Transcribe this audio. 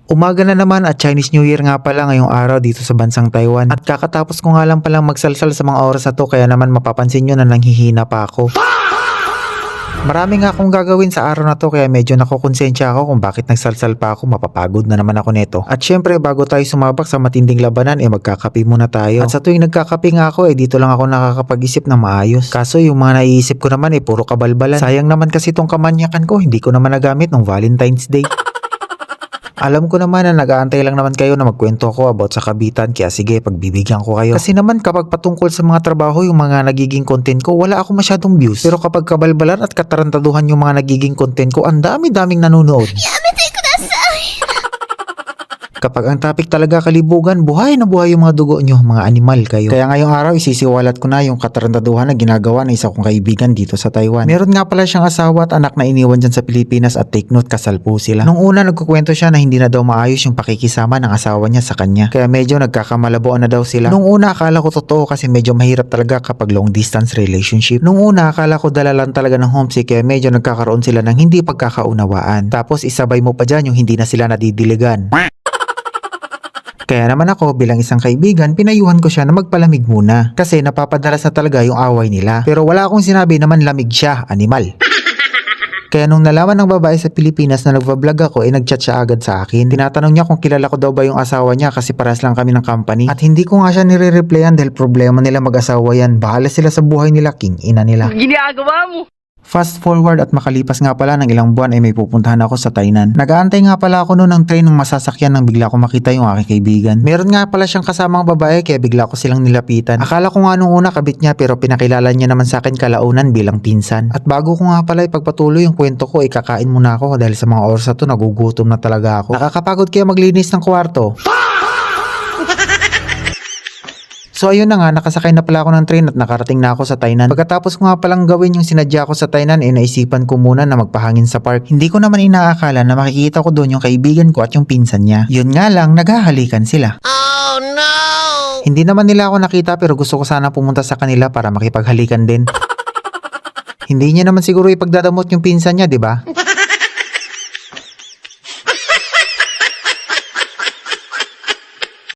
Umaga na naman at Chinese New Year nga pala ngayong araw dito sa bansang Taiwan. At kakatapos ko nga lang palang magsalsal sa mga oras na to kaya naman mapapansin nyo na nanghihina pa ako. Marami nga akong gagawin sa araw na to kaya medyo nakukonsensya ako kung bakit nagsalsal pa ako, mapapagod na naman ako neto. At syempre bago tayo sumabak sa matinding labanan magkakape muna tayo. At sa tuwing nagkakape nga ako dito lang ako nakakapag-isip ng maayos. Kaso yung mga naiisip ko naman puro kabalbalan. Sayang naman kasi tong kamanyakan ko, hindi ko naman nagamit nung Valentine's Day. Alam ko naman na nag-aantay lang naman kayo na magkwento ako about sa kabitan kaya sige pagbibigyan ko kayo. Kasi naman kapag patungkol sa mga trabaho yung mga nagiging content ko wala ako masyadong views. Pero kapag kabalbalan at katarantaduhan yung mga nagiging content ko ang dami-daming nanonood. Kapag ang topic talaga kalibugan, buhay na buhay yung mga dugo nyo, mga animal kayo. Kaya ngayong araw isisiwalat ko na yung katarantaduhan na ginagawa ng isa kong kaibigan dito sa Taiwan. Meron nga pala siyang asawa at anak na iniwan dyan sa Pilipinas at take note kasal po sila. Nung una nagkukwento siya na hindi na daw maayos yung pakikisama ng asawa niya sa kanya. Kaya medyo nagkakamalabuan na daw sila. Nung una akala ko totoo kasi medyo mahirap talaga kapag long distance relationship. Nung una akala ko dala lang talaga ng homesick kaya medyo nagkakaroon sila ng hindi pagkakaunawaan. Tapos isabay mo pa dyan yung hindi na sila nadidiligan. Kaya naman ako bilang isang kaibigan, pinayuhan ko siya na magpalamig muna. Kasi napapadalas na talaga yung away nila. Pero wala akong sinabi naman lamig siya, animal. Kaya nung nalaman ng babae sa Pilipinas na nagva-vlog ako, nag-chat siya agad sa akin. Tinatanong niya kung kilala ko daw ba yung asawa niya kasi paras lang kami ng company. At hindi ko nga siya nire-replyan dahil problema nila mag-asawa yan. Bahala sila sa buhay nila, king ina nila. Ginagawa mo! Fast forward at makalipas nga pala ng ilang buwan may pupuntahan ako sa Tainan. Nag-aantay nga pala ako noon ng train ng masasakyan nang bigla ko makita yung aking kaibigan. Meron nga pala siyang kasamang babae kaya bigla ko silang nilapitan. Akala ko nga nung una kabit niya pero pinakilala niya naman sa akin kalaunan bilang pinsan. At bago ko nga pala ipagpatuloy yung kwento ko kakain muna ako dahil sa mga oras na to nagugutom na talaga ako. Nakakapagod kaya maglinis ng kwarto. So ayun na nga, nakasakay na pala ako ng train at nakarating na ako sa Tainan. Pagkatapos ko nga palang gawin yung sinadya ko sa Tainan, naisipan ko muna na magpahangin sa park. Hindi ko naman inaakala na makikita ko doon yung kaibigan ko at yung pinsan niya. Yun nga lang, naghahalikan sila. Oh no! Hindi naman nila ako nakita pero gusto ko sana pumunta sa kanila para makipaghalikan din. Hindi niya naman siguro ipagdadamot yung pinsan niya, di ba?